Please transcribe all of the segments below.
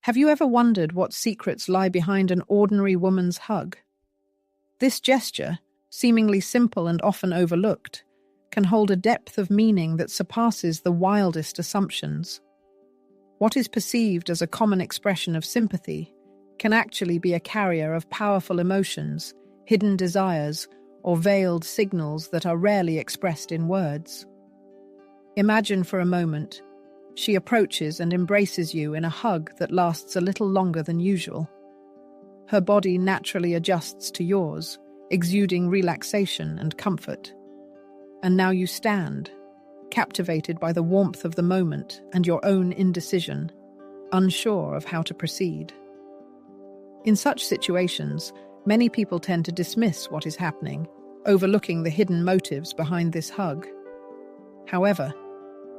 Have you ever wondered what secrets lie behind an ordinary woman's hug? This gesture, seemingly simple and often overlooked, can hold a depth of meaning that surpasses the wildest assumptions. What is perceived as a common expression of sympathy can actually be a carrier of powerful emotions, hidden desires, or veiled signals that are rarely expressed in words. Imagine for a moment, she approaches and embraces you in a hug that lasts a little longer than usual. Her body naturally adjusts to yours, exuding relaxation and comfort. And now you stand, captivated by the warmth of the moment and your own indecision, unsure of how to proceed. In such situations, many people tend to dismiss what is happening, overlooking the hidden motives behind this hug. However,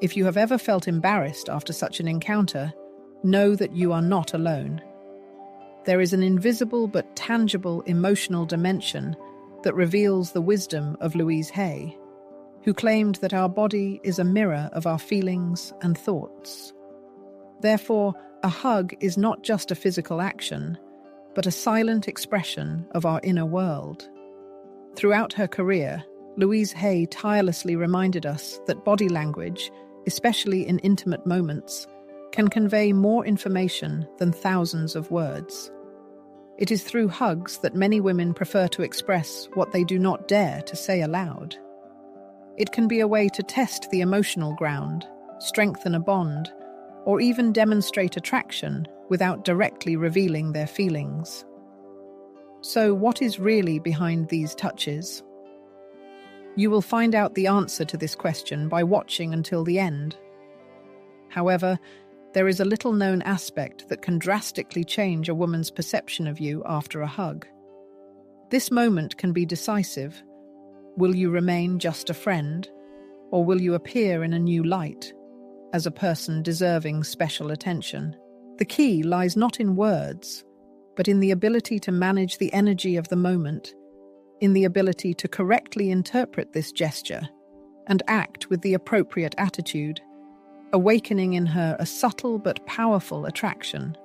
if you have ever felt embarrassed after such an encounter, know that you are not alone. There is an invisible but tangible emotional dimension that reveals the wisdom of Louise Hay, who claimed that our body is a mirror of our feelings and thoughts. Therefore, a hug is not just a physical action, but a silent expression of our inner world. Throughout her career, Louise Hay tirelessly reminded us that body language, especially in intimate moments, can convey more information than thousands of words. It is through hugs that many women prefer to express what they do not dare to say aloud. It can be a way to test the emotional ground, strengthen a bond, or even demonstrate attraction without directly revealing their feelings. So, what is really behind these touches? You will find out the answer to this question by watching until the end. However, there is a little-known aspect that can drastically change a woman's perception of you after a hug. This moment can be decisive. Will you remain just a friend, or will you appear in a new light, as a person deserving special attention? The key lies not in words, but in the ability to manage the energy of the moment, in the ability to correctly interpret this gesture and act with the appropriate attitude, awakening in her a subtle but powerful attraction.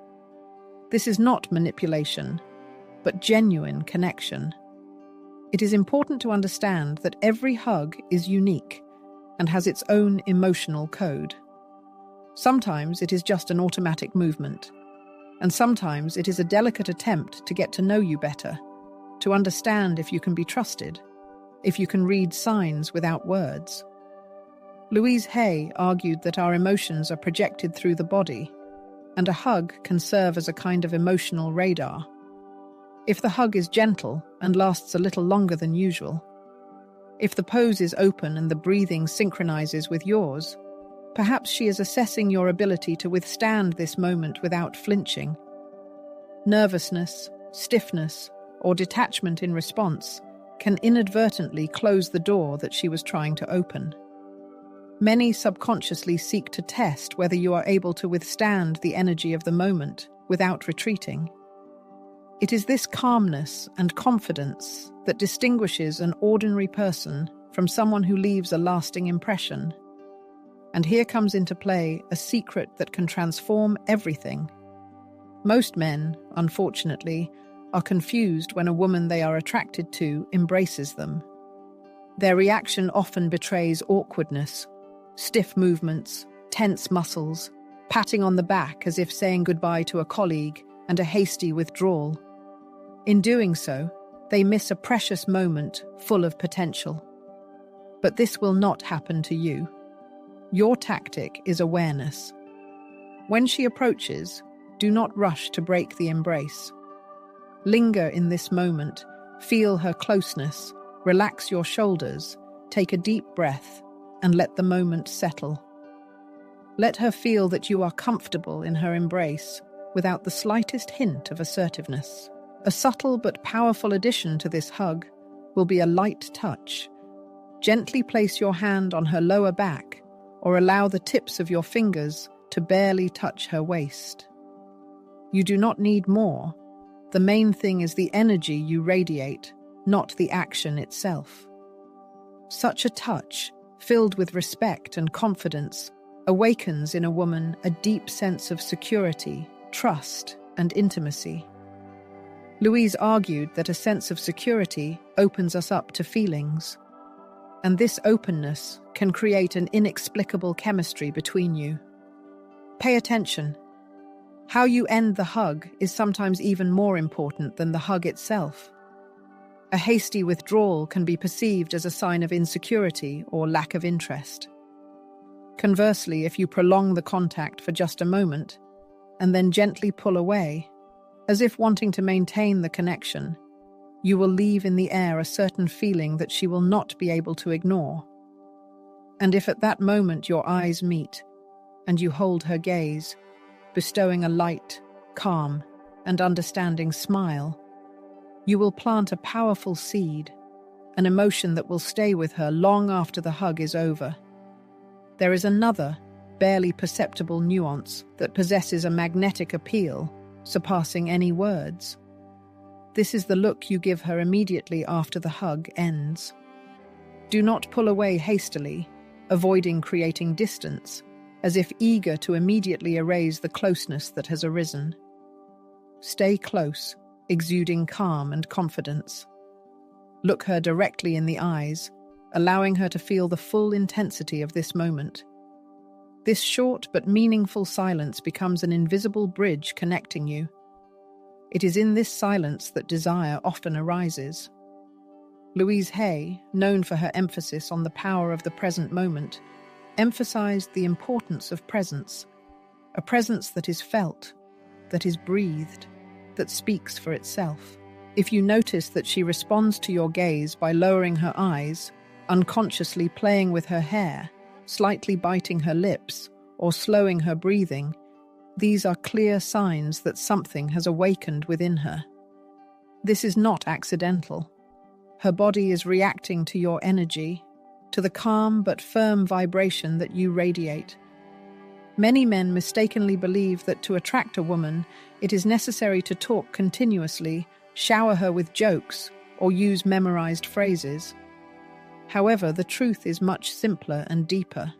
This is not manipulation, but genuine connection. It is important to understand that every hug is unique and has its own emotional code. Sometimes it is just an automatic movement, and sometimes it is a delicate attempt to get to know you better, to understand if you can be trusted, if you can read signs without words. Louise Hay argued that our emotions are projected through the body, and a hug can serve as a kind of emotional radar. If the hug is gentle and lasts a little longer than usual, if the pose is open and the breathing synchronizes with yours, perhaps she is assessing your ability to withstand this moment without flinching. Nervousness, stiffness, or detachment in response can inadvertently close the door that she was trying to open. Many subconsciously seek to test whether you are able to withstand the energy of the moment without retreating. It is this calmness and confidence that distinguishes an ordinary person from someone who leaves a lasting impression. And here comes into play a secret that can transform everything. Most men, unfortunately, are confused when a woman they are attracted to embraces them. Their reaction often betrays awkwardness, stiff movements, tense muscles, patting on the back as if saying goodbye to a colleague, and a hasty withdrawal. In doing so, they miss a precious moment full of potential. But this will not happen to you. Your tactic is awareness. When she approaches, do not rush to break the embrace. Linger in this moment, feel her closeness, relax your shoulders, take a deep breath, and let the moment settle. Let her feel that you are comfortable in her embrace, without the slightest hint of assertiveness. A subtle but powerful addition to this hug will be a light touch. Gently place your hand on her lower back, or allow the tips of your fingers to barely touch her waist. You do not need more. The main thing is the energy you radiate, not the action itself. Such a touch, filled with respect and confidence, awakens in a woman a deep sense of security trust, and intimacy. Louise argued that a sense of security opens us up to feelings, and this openness can create an inexplicable chemistry between you. Pay attention. How you end the hug is sometimes even more important than the hug itself. A hasty withdrawal can be perceived as a sign of insecurity or lack of interest. Conversely, if you prolong the contact for just a moment and then gently pull away, as if wanting to maintain the connection, you will leave in the air a certain feeling that she will not be able to ignore. And if at that moment your eyes meet and you hold her gaze, bestowing a light, calm, and understanding smile, you will plant a powerful seed, an emotion that will stay with her long after the hug is over. There is another, barely perceptible nuance that possesses a magnetic appeal, surpassing any words. This is the look you give her immediately after the hug ends. Do not pull away hastily, avoiding creating distance, as if eager to immediately erase the closeness that has arisen. Stay close, exuding calm and confidence. Look her directly in the eyes, allowing her to feel the full intensity of this moment. This short but meaningful silence becomes an invisible bridge connecting you. It is in this silence that desire often arises. Louise Hay, known for her emphasis on the power of the present moment, emphasized the importance of presence, a presence that is felt, that is breathed, that speaks for itself. If you notice that she responds to your gaze by lowering her eyes, unconsciously playing with her hair, slightly biting her lips, or slowing her breathing, these are clear signs that something has awakened within her. This is not accidental. Her body is reacting to your energy, to the calm but firm vibration that you radiate. Many men mistakenly believe that to attract a woman, it is necessary to talk continuously, shower her with jokes, or use memorized phrases. However, the truth is much simpler and deeper.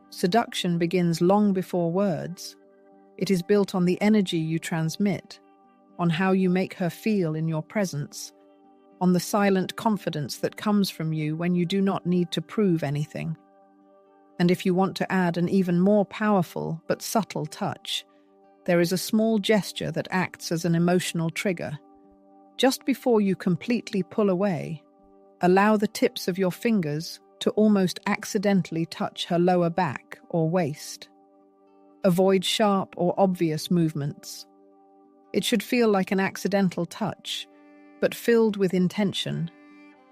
Seduction begins long before words. It is built on the energy you transmit, on how you make her feel in your presence, on the silent confidence that comes from you when you do not need to prove anything. And if you want to add an even more powerful but subtle touch, there is a small gesture that acts as an emotional trigger. Just before you completely pull away, allow the tips of your fingers to almost accidentally touch her lower back or waist. Avoid sharp or obvious movements. It should feel like an accidental touch, but filled with intention,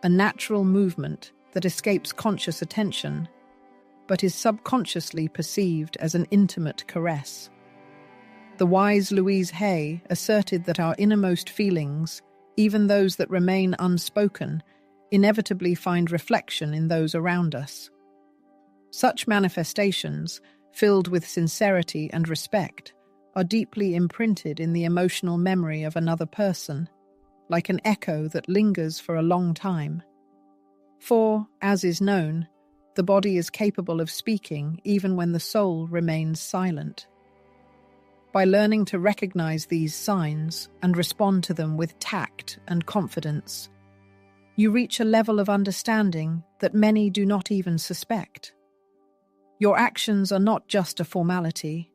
a natural movement that escapes conscious attention, but is subconsciously perceived as an intimate caress. The wise Louise Hay asserted that our innermost feelings, even those that remain unspoken, inevitably find reflection in those around us. Such manifestations, filled with sincerity and respect, are deeply imprinted in the emotional memory of another person, like an echo that lingers for a long time. For, as is known, the body is capable of speaking even when the soul remains silent. By learning to recognize these signs and respond to them with tact and confidence, you reach a level of understanding that many do not even suspect. Your actions are not just a formality,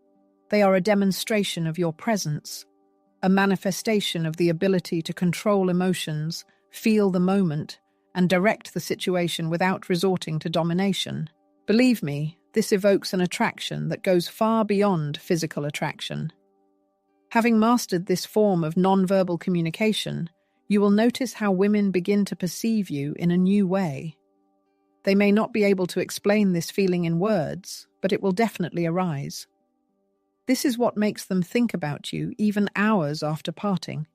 they are a demonstration of your presence, a manifestation of the ability to control emotions, feel the moment, and direct the situation without resorting to domination. Believe me, this evokes an attraction that goes far beyond physical attraction. Having mastered this form of nonverbal communication, you will notice how women begin to perceive you in a new way. They may not be able to explain this feeling in words, but it will definitely arise. This is what makes them think about you even hours after parting.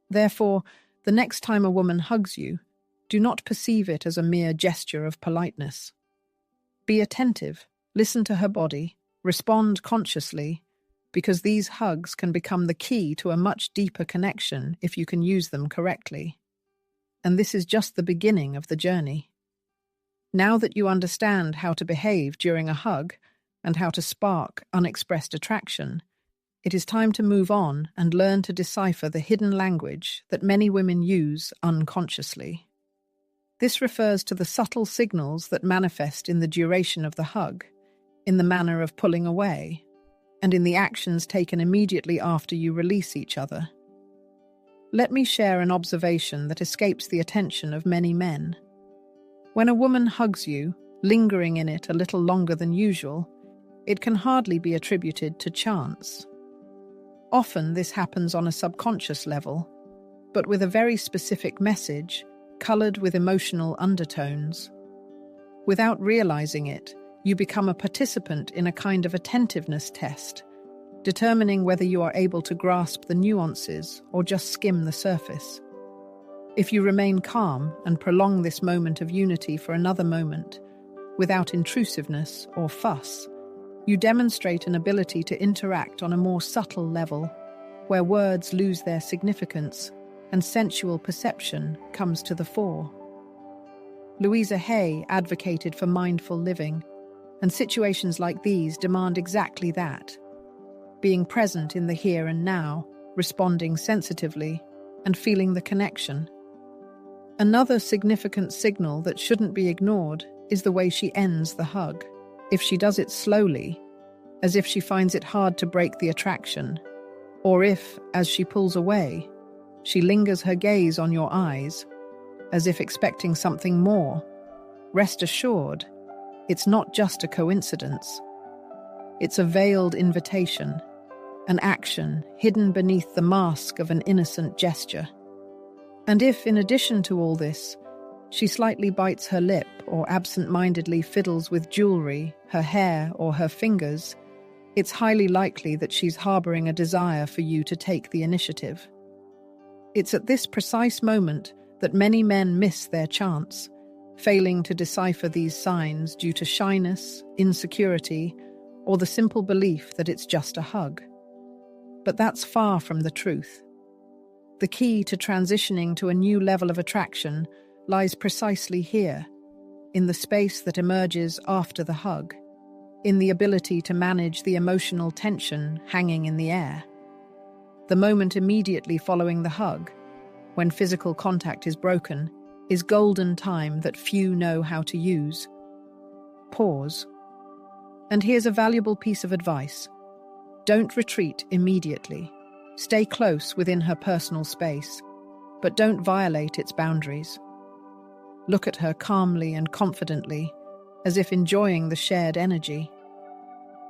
Therefore, the next time a woman hugs you, do not perceive it as a mere gesture of politeness. Be attentive, listen to her body, respond consciously, because these hugs can become the key to a much deeper connection if you can use them correctly. And this is just the beginning of the journey. Now that you understand how to behave during a hug and how to spark unexpressed attraction, it is time to move on and learn to decipher the hidden language that many women use unconsciously. This refers to the subtle signals that manifest in the duration of the hug, in the manner of pulling away, and in the actions taken immediately after you release each other. Let me share an observation that escapes the attention of many men. When a woman hugs you, lingering in it a little longer than usual, it can hardly be attributed to chance. Often this happens on a subconscious level, but with a very specific message, coloured with emotional undertones. Without realising it, you become a participant in a kind of attentiveness test, determining whether you are able to grasp the nuances or just skim the surface. If you remain calm and prolong this moment of unity for another moment, without intrusiveness or fuss, you demonstrate an ability to interact on a more subtle level, where words lose their significance and sensual perception comes to the fore. Louise Hay advocated for mindful living, and situations like these demand exactly that: being present in the here and now, responding sensitively, and feeling the connection. Another significant signal that shouldn't be ignored is the way she ends the hug. If she does it slowly, as if she finds it hard to break the attraction, or if, as she pulls away, she lingers her gaze on your eyes, as if expecting something more, rest assured, it's not just a coincidence. It's a veiled invitation, an action hidden beneath the mask of an innocent gesture. And if, in addition to all this, she slightly bites her lip or absent-mindedly fiddles with jewelry, her hair, or her fingers, it's highly likely that she's harboring a desire for you to take the initiative. It's at this precise moment that many men miss their chance, failing to decipher these signs due to shyness, insecurity, or the simple belief that it's just a hug. But that's far from the truth. The key to transitioning to a new level of attraction lies precisely here, in the space that emerges after the hug, in the ability to manage the emotional tension hanging in the air. The moment immediately following the hug, when physical contact is broken, is golden time that few know how to use. Pause. And here's a valuable piece of advice. Don't retreat immediately. Stay close within her personal space, but don't violate its boundaries. Look at her calmly and confidently, as if enjoying the shared energy.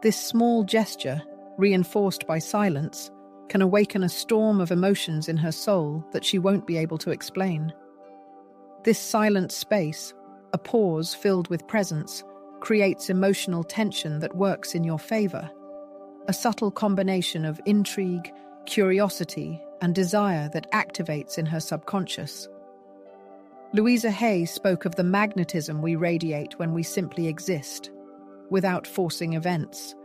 This small gesture, reinforced by silence, can awaken a storm of emotions in her soul that she won't be able to explain. This silent space, a pause filled with presence, creates emotional tension that works in your favor. A subtle combination of intrigue, curiosity, and desire that activates in her subconscious. Louise Hay spoke of the magnetism we radiate when we simply exist, without forcing events,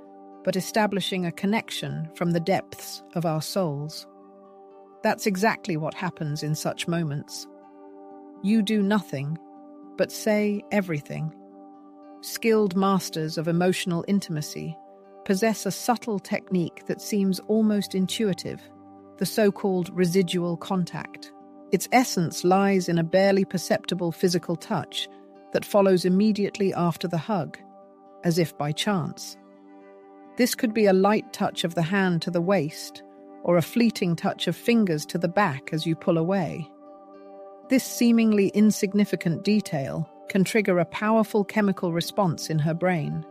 but establishing a connection from the depths of our souls. That's exactly what happens in such moments. You do nothing, but say everything. Skilled masters of emotional intimacy possess a subtle technique that seems almost intuitive, the so-called residual contact. Its essence lies in a barely perceptible physical touch that follows immediately after the hug, as if by chance. This could be a light touch of the hand to the waist, or a fleeting touch of fingers to the back as you pull away. This seemingly insignificant detail can trigger a powerful chemical response in her brain,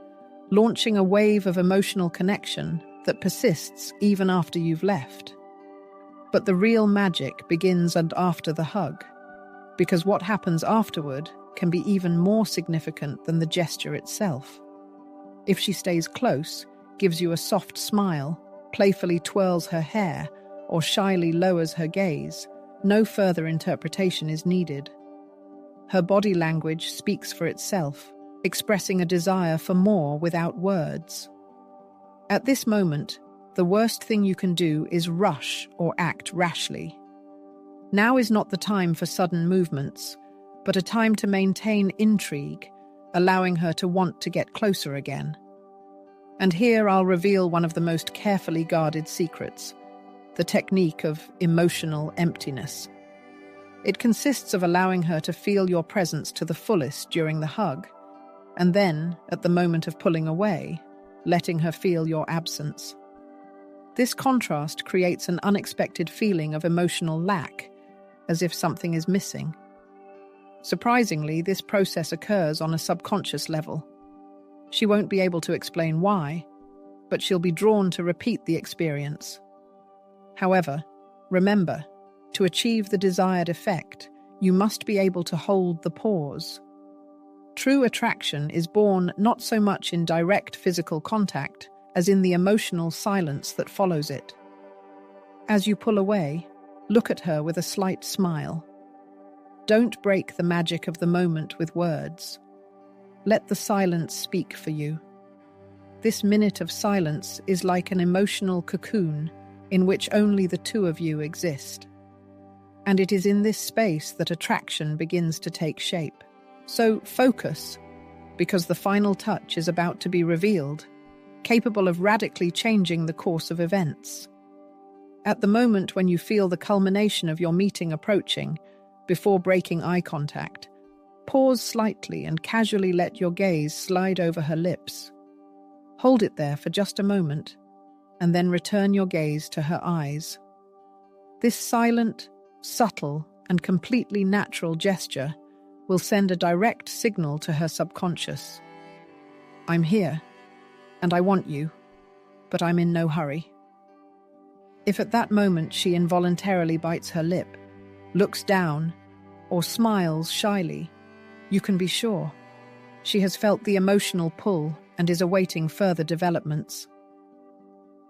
launching a wave of emotional connection that persists even after you've left. But the real magic begins and after the hug, because what happens afterward can be even more significant than the gesture itself. If she stays close, gives you a soft smile, playfully twirls her hair, or shyly lowers her gaze, no further interpretation is needed. Her body language speaks for itself, expressing a desire for more without words. At this moment, the worst thing you can do is rush or act rashly. Now is not the time for sudden movements, but a time to maintain intrigue, allowing her to want to get closer again. And here I'll reveal one of the most carefully guarded secrets, the technique of emotional emptiness. It consists of allowing her to feel your presence to the fullest during the hug, and then, at the moment of pulling away, letting her feel your absence. This contrast creates an unexpected feeling of emotional lack, as if something is missing. Surprisingly, this process occurs on a subconscious level. She won't be able to explain why, but she'll be drawn to repeat the experience. However, remember, to achieve the desired effect, you must be able to hold the pause. True attraction is born not so much in direct physical contact as in the emotional silence that follows it. As you pull away, look at her with a slight smile. Don't break the magic of the moment with words. Let the silence speak for you. This minute of silence is like an emotional cocoon in which only the two of you exist. And it is in this space that attraction begins to take shape. So focus, because the final touch is about to be revealed, capable of radically changing the course of events. At the moment when you feel the culmination of your meeting approaching, before breaking eye contact, pause slightly and casually let your gaze slide over her lips. Hold it there for just a moment, and then return your gaze to her eyes. This silent, subtle, and completely natural gesture will send a direct signal to her subconscious. I'm here, and I want you, but I'm in no hurry. If at that moment she involuntarily bites her lip, looks down, or smiles shyly, you can be sure she has felt the emotional pull and is awaiting further developments.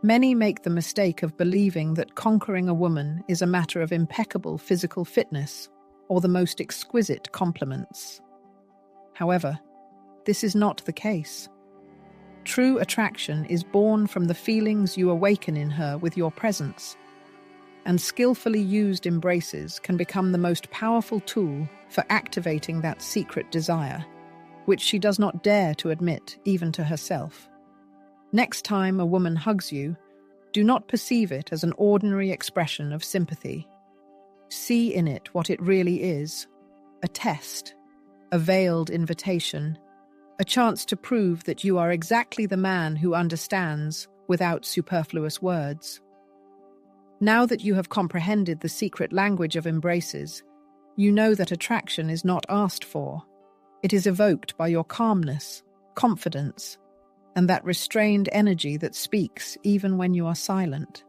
Many make the mistake of believing that conquering a woman is a matter of impeccable physical fitness or the most exquisite compliments. However, this is not the case. True attraction is born from the feelings you awaken in her with your presence, and skillfully used embraces can become the most powerful tool for activating that secret desire, which she does not dare to admit even to herself. Next time a woman hugs you, do not perceive it as an ordinary expression of sympathy. See in it what it really is: a test, a veiled invitation, a chance to prove that you are exactly the man who understands without superfluous words. Now that you have comprehended the secret language of embraces, you know that attraction is not asked for. It is evoked by your calmness, confidence, and that restrained energy that speaks even when you are silent.